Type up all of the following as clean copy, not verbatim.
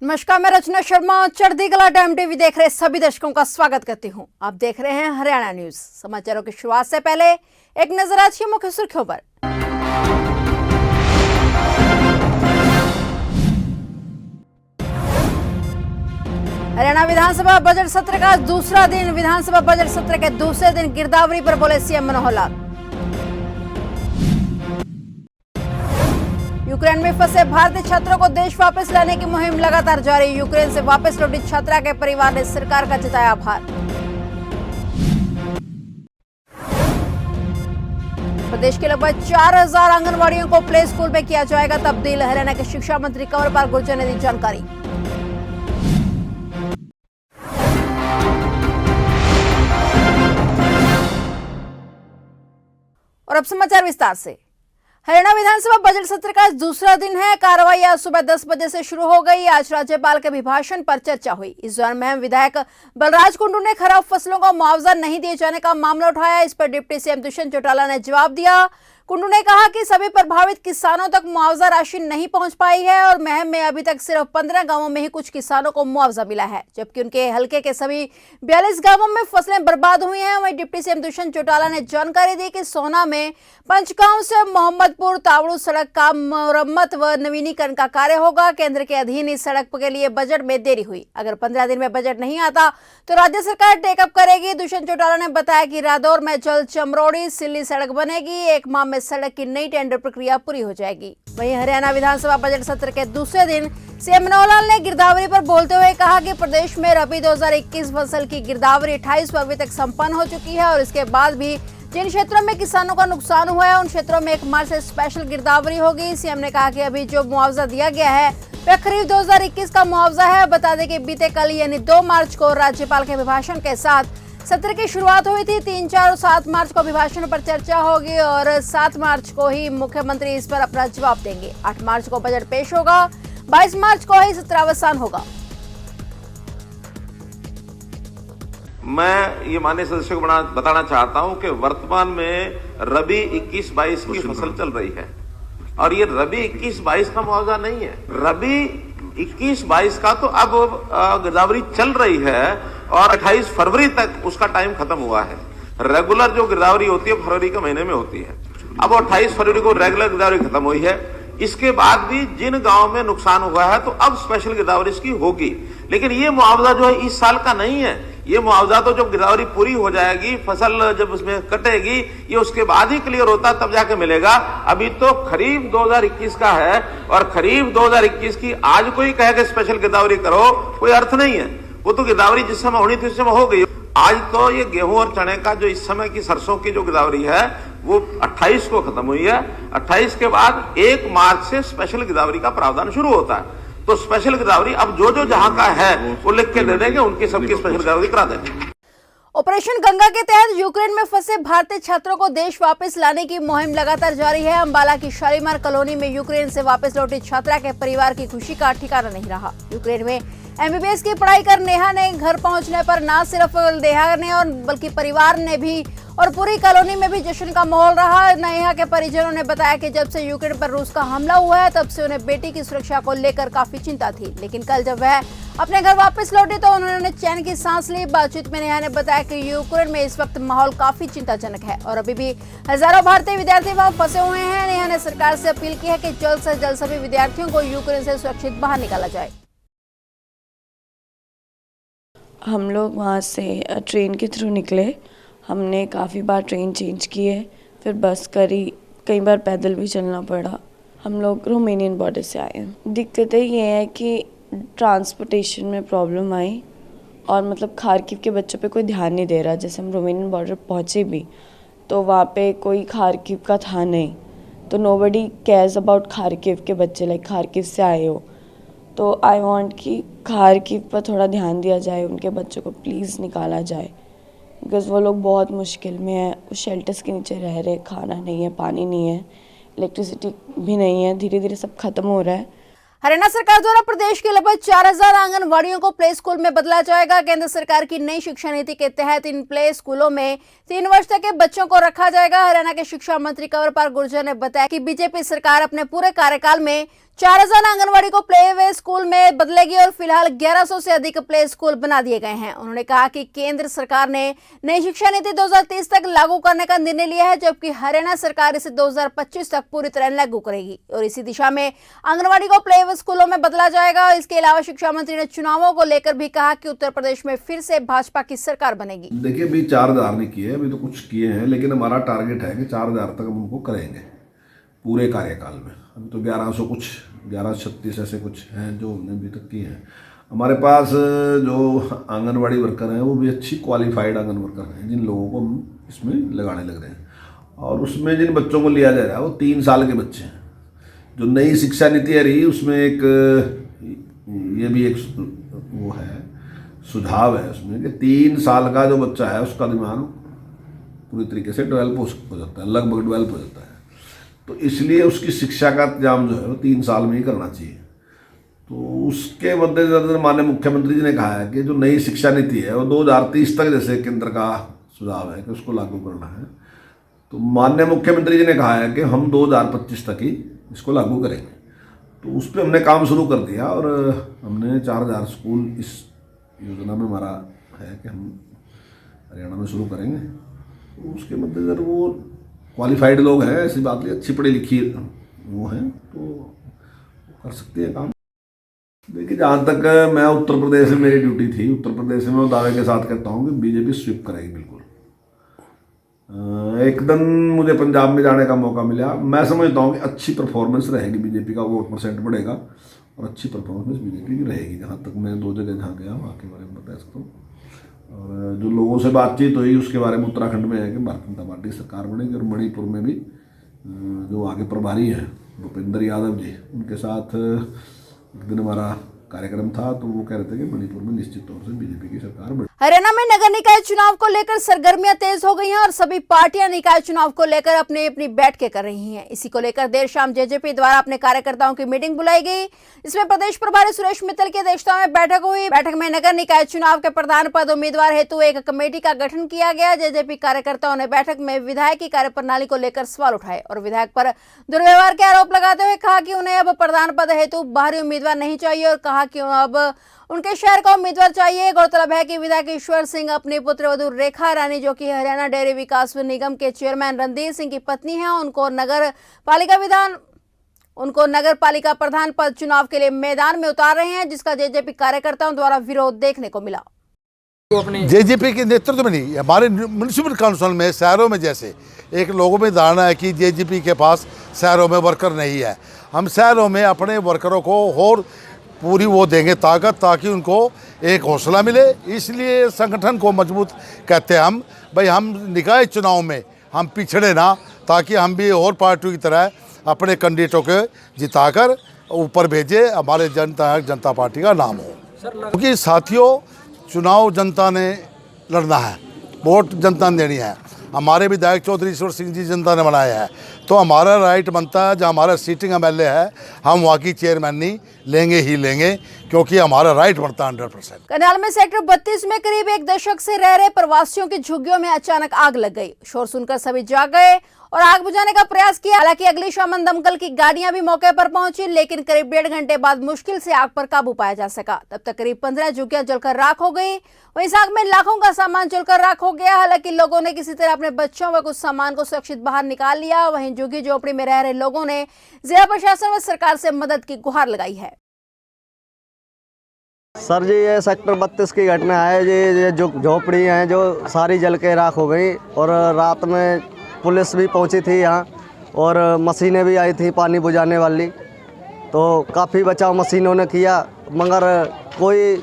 नमस्कार, मैं रचना शर्मा चढ़ती कला टाइम टीवी देख रहे सभी दर्शकों का स्वागत करती हूं। आप देख रहे हैं हरियाणा न्यूज। समाचारों की शुरुआत से पहले एक नजर आज की मुख्य सुर्खियों पर। हरियाणा विधानसभा बजट सत्र का दूसरा दिन। विधानसभा बजट सत्र के दूसरे दिन गिरदावरी पर बोले सीएम मनोहर लाल। यूक्रेन में फंसे भारतीय छात्रों को देश वापस लाने की मुहिम लगातार जारी। यूक्रेन से वापस लौटी छात्रा के परिवार ने सरकार का जताया आभार। प्रदेश के लगभग 4000 आंगनवाड़ियों को प्ले स्कूल में किया जाएगा तब्दील। हरियाणा के शिक्षा मंत्री कंवरपाल गुर्जर ने दी जानकारी। और अब समाचार विस्तार से। हरियाणा विधानसभा बजट सत्र का दूसरा दिन है। कार्रवाई आज सुबह 10 बजे से शुरू हो गई। आज राज्यपाल के अभिभाषण पर चर्चा हुई। इस दौरान महम विधायक बलराज कुंडू ने खराब फसलों को मुआवजा नहीं दिए जाने का मामला उठाया। इस पर डिप्टी सीएम दुष्यंत चौटाला ने जवाब दिया। कुंडू ने कहा कि सभी प्रभावित किसानों तक मुआवजा राशि नहीं पहुंच पाई है और महम में अभी तक सिर्फ 15 गांवों में ही कुछ किसानों को मुआवजा मिला है, जबकि उनके हलके के सभी 42 गांवों में फसलें बर्बाद हुई हैं। वहीं डिप्टी सीएम दुष्यंत चौटाला ने जानकारी दी कि सोना में पंचगांव से मोहम्मदपुर तावड़ू सड़क का मरम्मत व नवीनीकरण का कार्य होगा। केंद्र के अधीन इस सड़क के लिए बजट में देरी हुई। अगर 15 दिन में बजट नहीं आता तो राज्य सरकार टेकअप करेगी। दुष्यंत चौटाला ने बताया कि रादौर में जल्द चमरोड़ी सिल्ली सड़क बनेगी। 1 माह में सड़क की नई टेंडर प्रक्रिया पूरी हो जाएगी। वहीं हरियाणा विधानसभा बजट सत्र के दूसरे दिन सीएम मनोहर लाल ने गिरदावरी पर बोलते हुए कहा कि प्रदेश में रबी 2021 फसल की गिरदावरी 28 फरवरी तक संपन्न हो चुकी है और इसके बाद भी जिन क्षेत्रों में किसानों का नुकसान हुआ है उन क्षेत्रों में 1 मार्च से स्पेशल गिरदावरी होगी। सीएम ने कहा कि अभी जो मुआवजा दिया गया है वह खरीफ 2021 का मुआवजा है। बता दें कि बीते कल यानी 2 मार्च को राज्यपाल के अभिभाषण के साथ सत्र की शुरुआत हुई थी। 3, 4 और 7 मार्च को अभिभाषण पर चर्चा होगी और 7 मार्च को ही मुख्यमंत्री इस पर अपना जवाब देंगे। 8 मार्च को बजट पेश होगा। 22 मार्च को ही सत्रावसान होगा। मैं ये माननीय सदस्यों को बताना चाहता हूं कि वर्तमान में रबी 21-22 की फसल चल रही है और ये रबी 21-22 का मुआवजा नहीं है। रबी 21-22 का तो अब गिरदावरी चल रही है और 28 फरवरी तक उसका टाइम खत्म हुआ है। रेगुलर जो गिरदावरी होती है फरवरी के महीने में होती है। अब 28 फरवरी को रेगुलर गिरदावरी खत्म हुई है। इसके बाद भी जिन गांवों में नुकसान हुआ है तो अब स्पेशल गिरदावरी इसकी होगी। लेकिन ये मुआवजा जो है इस साल का नहीं है। ये मुआवजा तो जब गिरदावरी पूरी हो जाएगी, फसल जब उसमें कटेगी, ये उसके बाद ही क्लियर होता तब जाके मिलेगा। अभी तो खरीफ 2021 का है और खरीफ 2021 की आज कोई कहे कि स्पेशल गिरदावरी करो, कोई अर्थ नहीं है। वो तो गिरदावरी जिस समय होनी थी उस समय हो गई। आज तो ये गेहूं और चने का जो इस समय की सरसों की जो गिरदावरी है वो 28 को खत्म हुई है। 28 के बाद 1 मार्च से स्पेशल गिरदावरी का प्रावधान शुरू होता है। तो स्पेशल गिरदावरी अब जो जहां का है वो लिख के दे देंगे, उनकी सबकी स्पेशल गिरदावरी करा देंगे। ऑपरेशन गंगा के तहत यूक्रेन में फंसे भारतीय छात्रों को देश वापस लाने की मुहिम लगातार जारी है। अंबाला की शालीमार कॉलोनी में यूक्रेन से वापस लौटी छात्रा के परिवार की खुशी का ठिकाना नहीं रहा। यूक्रेन में एमबीबीएस की पढ़ाई कर नेहा ने घर पहुंचने पर न सिर्फ नेहा ने और बल्कि परिवार ने भी और पूरी कॉलोनी में भी जश्न का माहौल रहा। नेहा के परिजनों ने बताया कि जब से यूक्रेन पर रूस का हमला हुआ है तब से उन्हें बेटी की सुरक्षा को लेकर काफी चिंता थी, लेकिन कल जब वह अपने घर वापस लौटे तो उन्होंने चैन की सांस ली। बातचीत में नेहा ने बताया कि यूक्रेन में इस वक्त माहौल काफी चिंताजनक है और अभी भी हजारों भारतीय विद्यार्थी वहां फंसे हुए हैं। नेहा ने सरकार से अपील की है कि जल्द से जल्द सभी विद्यार्थियों को यूक्रेन से सुरक्षित बाहर निकाला जाए। हम लोग वहाँ से ट्रेन के थ्रू निकले। हमने काफ़ी बार ट्रेन चेंज की है, फिर बस करी, कई बार पैदल भी चलना पड़ा। हम लोग रोमेनियन बॉर्डर से आए हैं। दिक्कतें ये है कि ट्रांसपोर्टेशन में प्रॉब्लम आई और मतलब खारकिव के बच्चों पे कोई ध्यान नहीं दे रहा। जैसे हम रोमेनियन बॉर्डर पहुँचे भी तो वहाँ पे कोई खारकिव का था नहीं, तो नोबडी केयर्स अबाउट खारकिव के बच्चे, लाइक खारकिव से आए हो। तो आई वांट कि खारकिव पर थोड़ा ध्यान दिया जाए, उनके बच्चों को प्लीज़ निकाला जाए, बिकॉज़ वो लोग बहुत मुश्किल में हैं। वो शेल्टर्स के नीचे रह रहे, खाना नहीं है, पानी नहीं है, इलेक्ट्रिसिटी भी नहीं है। धीरे धीरे सब खत्म हो रहा है। हरियाणा सरकार द्वारा प्रदेश के लगभग 4000 आंगनवाड़ियों को प्ले स्कूल में बदला जाएगा। केंद्र सरकार की नई शिक्षा नीति के तहत इन प्ले स्कूलों में 3 वर्ष तक के बच्चों को रखा जाएगा। हरियाणा के शिक्षा मंत्री कंवरपाल गुर्जर ने बताया कि बीजेपी सरकार अपने पूरे कार्यकाल में 4000 आंगनवाड़ी को प्ले वे स्कूल में बदलेगी और फिलहाल 1100 से अधिक प्ले स्कूल बना दिए गए हैं। उन्होंने कहा कि केंद्र सरकार ने नई शिक्षा नीति 2030 तक लागू करने का निर्णय लिया है, जबकि हरियाणा सरकार इसे 2025 तक पूरी तरह लागू करेगी और इसी दिशा में आंगनवाड़ी को प्ले वे स्कूलों में बदला जाएगा। इसके अलावा शिक्षा मंत्री ने चुनावों को लेकर भी कहा कि उत्तर प्रदेश में फिर से भाजपा की सरकार बनेगी। देखिए, अभी 4000 नहीं किए, अभी तो कुछ किए हैं, लेकिन हमारा टारगेट है कि 4000 तक हम उनको करेंगे पूरे कार्यकाल में। अभी तो 1136 ऐसे कुछ हैं जो हमने अभी तक किए हैं। हमारे पास जो आंगनवाड़ी वर्कर हैं वो भी अच्छी क्वालिफाइड आंगन वर्कर हैं, जिन लोगों को हम इसमें लगाने लग रहे हैं। और उसमें जिन बच्चों को लिया जा रहा है वो 3 साल के बच्चे हैं। जो नई शिक्षा नीति आ रही है उसमें एक ये भी एक वो है, सुझाव है उसमें कि 3 साल का जो बच्चा है उसका दिमाग पूरी तरीके से डेवलप हो जाता है, लगभग डेवलप हो जाता है। तो इसलिए उसकी शिक्षा का इंतजाम जो है वो 3 साल में ही करना चाहिए। तो उसके मद्देनजर माननीय मुख्यमंत्री जी ने कहा है कि जो नई शिक्षा नीति है वो 2030 तक, जैसे केंद्र का सुझाव है कि उसको लागू करना है, तो माननीय मुख्यमंत्री जी ने कहा है कि हम 2025 तक ही इसको लागू करेंगे। तो उस पर हमने काम शुरू कर दिया और हमने 4000 स्कूल इस योजना में हमारा है कि हम हरियाणा में शुरू करेंगे। तो उसके मद्देनजर वो क्वालिफाइड लोग हैं, ऐसी बात नहीं, अच्छी पढ़ी लिखी वो हैं, तो कर सकते हैं काम। देखिए, जहाँ तक मैं उत्तर प्रदेश में मेरी ड्यूटी थी, उत्तर प्रदेश में मैं दावे के साथ कहता हूँ कि बीजेपी स्वीप करेगी बिल्कुल। एक दिन मुझे पंजाब में जाने का मौका मिला, मैं समझता हूँ कि अच्छी परफॉर्मेंस रहेगी बीजेपी का, वोट परसेंट बढ़ेगा और अच्छी परफॉर्मेंस बीजेपी की रहेगी। जहाँ तक मैं 2 जगह जहाँ गया वहाँ के बारे में बता सकता हूँ। और जो लोगों से बातचीत हुई उसके बारे में उत्तराखंड में है कि भारतीय जनता पार्टी सरकार बनेगी। और मणिपुर में भी जो आगे प्रभारी हैं भूपेंद्र यादव जी, उनके साथ एक दिन हमारा कार्यक्रम था, तो वो कह रहे थे कि मणिपुर में निश्चित तौर से बीजेपी की सरकार बने। हरियाणा में नगर निकाय चुनाव को लेकर सरगर्मियां तेज हो गई हैं और सभी पार्टियां निकाय चुनाव को लेकर अपनी अपनी बैठकें कर रही हैं। इसी को लेकर देर शाम जेजेपी द्वारा अपने कार्यकर्ताओं की मीटिंग बुलाई गई। इसमें प्रदेश प्रभारी सुरेश मित्तल की अध्यक्षता में बैठक हुई। बैठक में नगर निकाय चुनाव के प्रधान पद उम्मीदवार हेतु एक कमेटी का गठन किया गया। जेजेपी कार्यकर्ताओं ने बैठक में विधायक की कार्यप्रणाली को लेकर सवाल उठाए और विधायक पर दुर्व्यवहार के आरोप लगाते हुए कहा कि उन्हें अब प्रधान पद हेतु बाहरी उम्मीदवार नहीं चाहिए और कहा कि अब उनके शहर का उम्मीदवार चाहिए। गौरतलब है कि विधायक ईश्वर सिंह अपनी पुत्रवधू रेखा रानी, जो कि हरियाणा डेयरी विकास निगम के चेयरमैन रणधीर सिंह की पत्नी है, उनको नगर पालिका प्रधान पद चुनाव के लिए मैदान में उतार रहे हैं, जिसका जेजेपी कार्यकर्ताओं द्वारा विरोध देखने को मिला। जेजेपी के नेतृत्व में नहीं, हमारे म्यूनिसिपल काउंसिल में शहरों में जैसे एक लोगों में धारणा है कि जेजेपी के पास शहरों में वर्कर नहीं है। हम शहरों में अपने वर्करों को और पूरी वो देंगे ताकत, ताकि उनको एक हौसला मिले। इसलिए संगठन को मजबूत कहते हैं हम। भाई, हम निकाय चुनाव में हम पिछड़े ना, ताकि हम भी और पार्टियों की तरह अपने कैंडिडेटों को जिताकर ऊपर भेजे, हमारे जनता पार्टी का नाम हो। क्योंकि साथियों, चुनाव जनता ने लड़ना है, वोट जनता ने देनी है। हमारे विधायक चौधरी ईश्वर सिंह जी जनता ने बनाया है, तो हमारा राइट बनता है, जो हमारा सीटिंग एमएलए है, हम वहाँ की चेयरमैनी लेंगे ही लेंगे, क्योंकि हमारा राइट बनता है 100%। करनाल में सेक्टर 32 में करीब 1 दशक से रह रहे प्रवासियों की झुग्गियों में अचानक आग लग गई। शोर सुनकर सभी जाग गए और आग बुझाने का प्रयास किया। हालांकि अग्निशमन दमकल की गाड़ियां भी मौके पर पहुंची, लेकिन करीब 1.5 घंटे बाद मुश्किल से आग पर काबू पाया जा सका। तब तक करीब 15 झुग्गियां जलकर राख हो गई। वहीं इस आग में लाखों का सामान जलकर राख हो गया। हालांकि लोगों ने किसी तरह अपने बच्चों व कुछ सामान को सुरक्षित बाहर निकाल लिया। वहीं झुग्गी झोपड़ी में रह रहे लोगों ने जिला प्रशासन व सरकार से मदद की गुहार लगाई है। सर जी, ये सेक्टर 32 की घटना है। ये जो झोपड़ी हैं जो सारी जल के राख हो गई और रात में पुलिस भी पहुंची थी यहाँ और मशीनें भी आई थी पानी बुझाने वाली, तो काफ़ी बचाव मशीनों ने किया, मगर कोई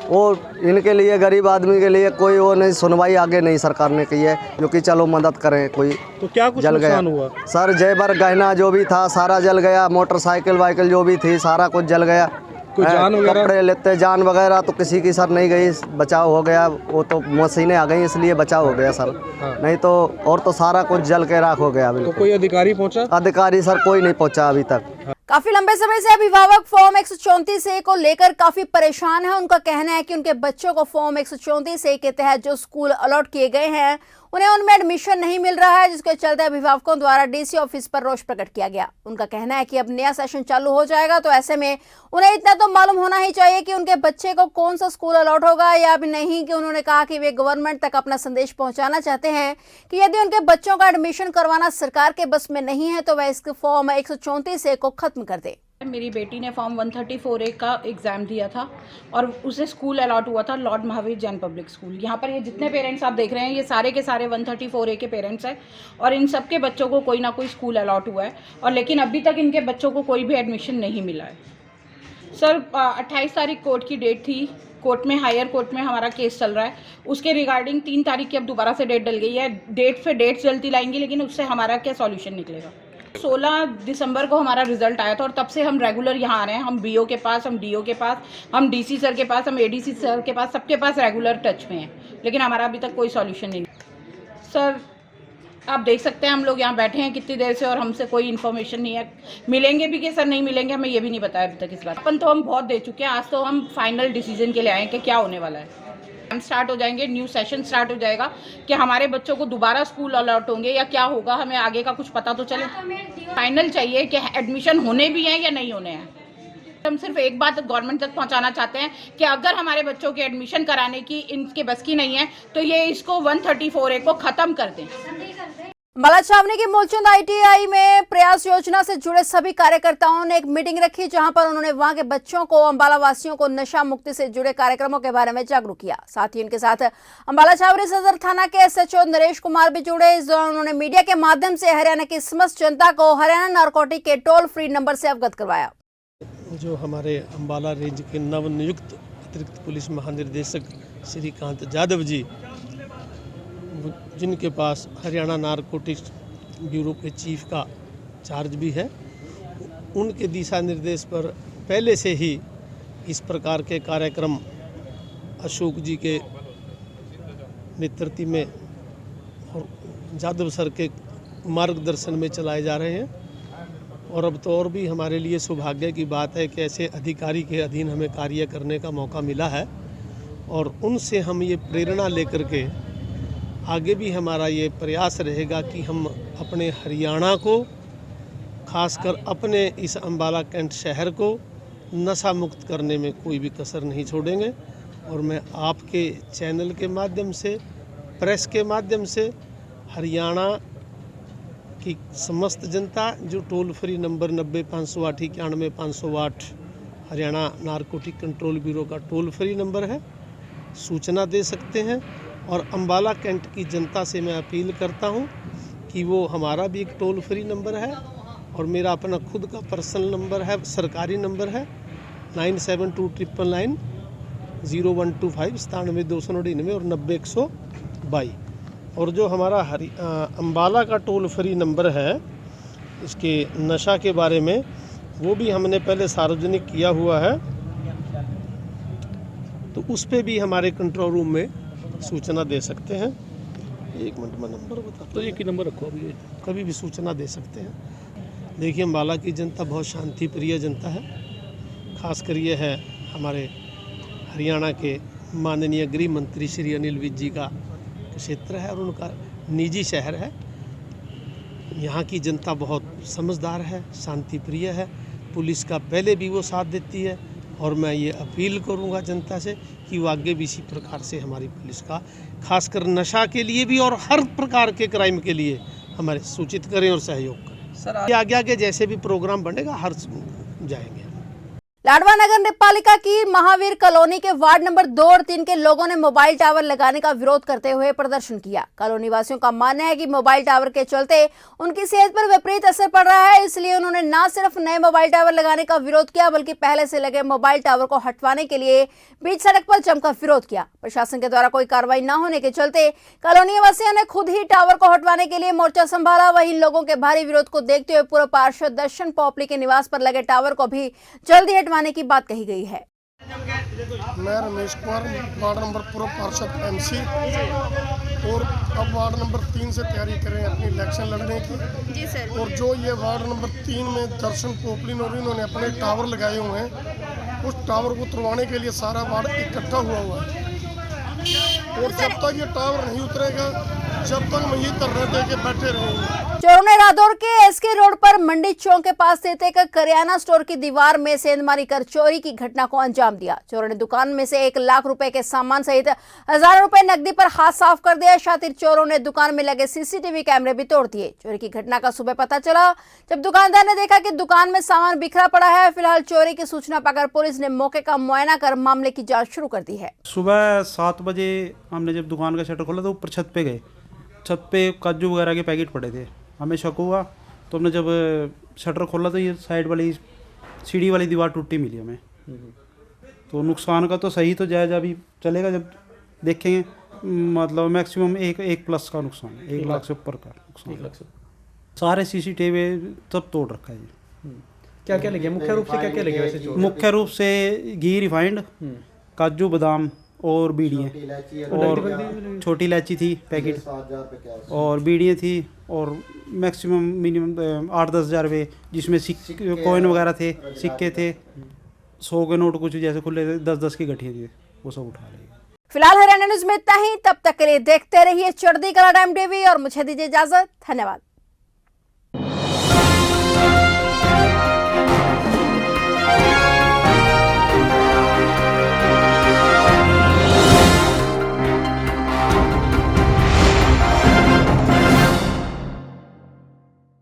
वो इनके लिए, गरीब आदमी के लिए कोई वो नहीं, सुनवाई आगे नहीं सरकार ने की है, जो कि चलो मदद करें कोई। तो क्या कुछ जल गया हुआ? सर, जेवर गहना जो भी था सारा जल गया, मोटरसाइकिल वाइकिल जो भी थी सारा कुछ जल गया। कोई जान वगैरह? कपड़े लेते जान वगैरह तो किसी की सर नहीं गई, बचाव हो गया। वो तो मशीनें आ गई इसलिए बचाव हो गया सर। हाँ। नहीं तो और तो सारा कुछ जल के राख हो गया। तो कोई अधिकारी पहुंचा? अधिकारी सर कोई नहीं पहुंचा अभी तक। काफी लंबे समय से अभिभावक फॉर्म 134A को लेकर काफी परेशान हैं। उनका कहना है कि उनके बच्चों को फॉर्म 134A के तहत जो स्कूल अलॉट किए गए हैं उन्हें उनमें एडमिशन नहीं मिल रहा है, जिसके चलते अभिभावकों द्वारा डीसी ऑफिस पर रोष प्रकट किया गया। उनका कहना है कि अब नया सेशन चालू हो जाएगा, तो ऐसे में उन्हें इतना तो मालूम होना ही चाहिए कि उनके बच्चे को कौन सा स्कूल अलॉट होगा या अभी नहीं। कि उन्होंने कहा कि वे गवर्नमेंट तक अपना संदेश पहुंचाना चाहते हैं कि यदि उनके बच्चों का एडमिशन करवाना सरकार के बस में नहीं है तो वह इसके फॉर्म 134A को खत्म कर दे। मेरी बेटी ने फॉर्म 134A का एग्ज़ाम दिया था और उसे स्कूल अलॉट हुआ था Lord Mahavir Jain public school. यहाँ पर ये जितने पेरेंट्स आप देख रहे हैं ये सारे के सारे 134A के पेरेंट्स हैं और इन सब के बच्चों को कोई ना कोई स्कूल अलॉट हुआ है और लेकिन अभी तक इनके बच्चों को कोई भी एडमिशन नहीं मिला है। सर 28 तारीख कोर्ट की डेट थी, कोर्ट में हायर कोर्ट में हमारा केस चल रहा है, उसके रिगार्डिंग 3 तारीख की अब दोबारा से डेट डल गई है। डेट पे डेट चलती लाएंगी लेकिन उससे हमारा क्या सॉल्यूशन निकलेगा। 16 दिसंबर को हमारा रिजल्ट आया था और तब से हम रेगुलर यहाँ आ रहे हैं। हम BO के पास, हम DO के पास, हम DC सर के पास, हम ADC सर के पास, सबके पास रेगुलर टच में हैं, लेकिन हमारा अभी तक कोई सॉल्यूशन नहीं। सर आप देख सकते हैं हम लोग यहाँ बैठे हैं कितनी देर से और हमसे कोई इन्फॉर्मेशन नहीं है। मिलेंगे भी कि सर नहीं मिलेंगे हमें ये भी नहीं बताया अभी तक इस बात। अपन तो हम बहुत दे चुके हैं, आज तो हम फाइनल डिसीजन के लिए आए हैं कि क्या होने वाला है। हम स्टार्ट हो जाएंगे, न्यू सेशन स्टार्ट हो जाएगा कि हमारे बच्चों को दोबारा स्कूल अलॉट होंगे या क्या होगा, हमें आगे का कुछ पता तो चले। फाइनल चाहिए कि एडमिशन होने भी हैं या नहीं होने हैं। हम सिर्फ एक बात गवर्नमेंट तक पहुंचाना चाहते हैं कि अगर हमारे बच्चों के एडमिशन कराने की इनके बस की नहीं है तो ये इसको 134A को ख़त्म कर दें। अम्बाला छावनी की मूलचंद ITI में प्रयास योजना से जुड़े सभी कार्यकर्ताओं ने एक मीटिंग रखी, जहां पर उन्होंने वहां के बच्चों को, अम्बाला वासियों को नशा मुक्ति से जुड़े कार्यक्रमों के बारे में जागरूक किया। साथ ही उनके साथ अम्बाला छावनी सदर थाना के SHO नरेश कुमार भी जुड़े। इस दौरान उन्होंने मीडिया के माध्यम से हरियाणा की समस्त जनता को हरियाणा नारकोटिक के टोल फ्री नंबर से अवगत करवाया। जो हमारे अम्बाला रेंज के नवनियुक्त अतिरिक्त पुलिस महानिदेशक श्रीकांत यादव जी, जिनके पास हरियाणा नारकोटिक्स ब्यूरो के चीफ का चार्ज भी है, उनके दिशा निर्देश पर पहले से ही इस प्रकार के कार्यक्रम अशोक जी के नेतृत्व में और यादव सर के मार्गदर्शन में चलाए जा रहे हैं। और अब तो और भी हमारे लिए सौभाग्य की बात है कि ऐसे अधिकारी के अधीन हमें कार्य करने का मौका मिला है और उनसे हम ये प्रेरणा लेकर के आगे भी हमारा ये प्रयास रहेगा कि हम अपने हरियाणा को, खासकर अपने इस अम्बाला कैंट शहर को नशा मुक्त करने में कोई भी कसर नहीं छोड़ेंगे। और मैं आपके चैनल के माध्यम से, प्रेस के माध्यम से हरियाणा की समस्त जनता, जो toll free number 90-508 91-508 Haryana narcotic control bureau का टोल फ्री नंबर है, सूचना दे सकते हैं। और अम्बाला कैंट की जनता से मैं अपील करता हूं कि वो हमारा भी एक टोल फ्री नंबर है और मेरा अपना खुद का पर्सनल नंबर है, सरकारी नंबर है 972999 0125 97-299 और 90-122। और जो हमारा अम्बाला का टोल फ्री नंबर है, इसके नशा के बारे में वो भी हमने पहले सार्वजनिक किया हुआ है, तो उस पर भी हमारे कंट्रोल रूम में सूचना दे सकते हैं। 1 मिनट में नंबर बता तो एक ही नंबर रखो, अभी कभी भी सूचना दे सकते हैं। देखिए अम्बाला की जनता बहुत शांति प्रिय जनता है, खासकर ये है हमारे हरियाणा के माननीय गृह मंत्री श्री अनिल विज जी का क्षेत्र है और उनका निजी शहर है। यहाँ की जनता बहुत समझदार है, शांति प्रिय है, पुलिस का पहले भी वो साथ देती है और मैं ये अपील करूँगा जनता से कि वो आगे भी इसी प्रकार से हमारी पुलिस का, खासकर नशा के लिए भी और हर प्रकार के क्राइम के लिए हमारे सूचित करें और सहयोग करें। सर आगे आगे जैसे भी प्रोग्राम बनेगा हर जाएंगे। लाडवा नगर पालिका की महावीर कॉलोनी के वार्ड नंबर 2 और 3 के लोगों ने मोबाइल टावर लगाने का विरोध करते हुए प्रदर्शन किया। कॉलोनी वासियों का मानना है कि मोबाइल टावर के चलते उनकी सेहत पर विपरीत असर पड़ रहा है, इसलिए उन्होंने न सिर्फ नए मोबाइल टावर लगाने का विरोध किया बल्कि पहले से लगे मोबाइल टावर को हटवाने के लिए बीच सड़क पर जमकर विरोध किया। प्रशासन के द्वारा कोई कार्रवाई न होने के चलते कॉलोनी वासियों ने खुद ही टावर को हटवाने के लिए मोर्चा संभाला। वहीं लोगों के भारी विरोध को देखते हुए पूर्व पार्षद दर्शन पोपली के निवास पर लगे टावर को भी जल्दी हटवाने की बात कही गई है। मैं रमेश कुमार, वार्ड नंबर पूर्व पार्षद MC, और अब वार्ड नंबर 3 से तैयारी कर रहे हैं अपनी इलेक्शन लड़ने की। जी सर। और जो ये वार्ड नंबर 3 में दर्शन पोपली और इन्होंने अपने टावर लगाए हुए हैं, उस टावर को उतरवाने के लिए सारा वार्ड इकट्ठा हुआ है। और जब तक ये टावर नहीं उतरेगा जब तक हम ये धरना दे के बैठे रहेंगे। चोरों ने रादौर के एसके रोड पर मंडी चौक के पास स्थित एक करियाना स्टोर की दीवार में सेंधमारी कर चोरी की घटना को अंजाम दिया। चोरों ने दुकान में से 1 लाख रुपए के सामान सहित हजारों रुपए नकदी पर हाथ साफ कर दिया। शातिर चोरों ने दुकान में लगे सीसीटीवी कैमरे भी तोड़ दिए। चोरी की घटना का सुबह पता चला जब दुकानदार ने देखा कि दुकान में सामान बिखरा पड़ा है। फिलहाल चोरी की सूचना पाकर पुलिस ने मौके का मुआयना कर मामले की जाँच शुरू कर दी है। सुबह 7 बजे हमने जब दुकान का शटर खोला तो ऊपर छत पे गए। छत पे काजू वगैरह के पैकेट पड़े थे। हमें शक हुआ तो हमने जब शटर खोला तो ये साइड वाली सीढ़ी वाली दीवार टूटी मिली हमें। तो नुकसान का तो सही तो जायज़ा अभी चलेगा जब देखेंगे। मतलब मैक्सिमम एक प्लस का नुकसान है, 1 लाख से ऊपर का नुकसान। 1 लाख से सारे सीसीटीवी सब तोड़ रखा है जी। क्या क्या लगे मुख्य रूप से, क्या क्या लगे वैसे चोर? मुख्य रूप से घी रिफाइंड, काजू बादाम और बीड़ियाँ और छोटी इलायची थी पैकेट और बीड़ियाँ थी और मैक्सिमम मिनिमम 8-10 हज़ार रुपये जिसमें कॉइन वगैरह थे, सिक्के थे, 100 के नोट कुछ जैसे खुले थे, 10-10 की गठियाँ थी, वो सब उठा रहे हैं। फिलहाल हरियाणा न्यूज में इतना ही। तब तक के लिए देखते रहिए चढ़ती कला टाइम टीवी और मुझे दीजिए इजाजत। धन्यवाद।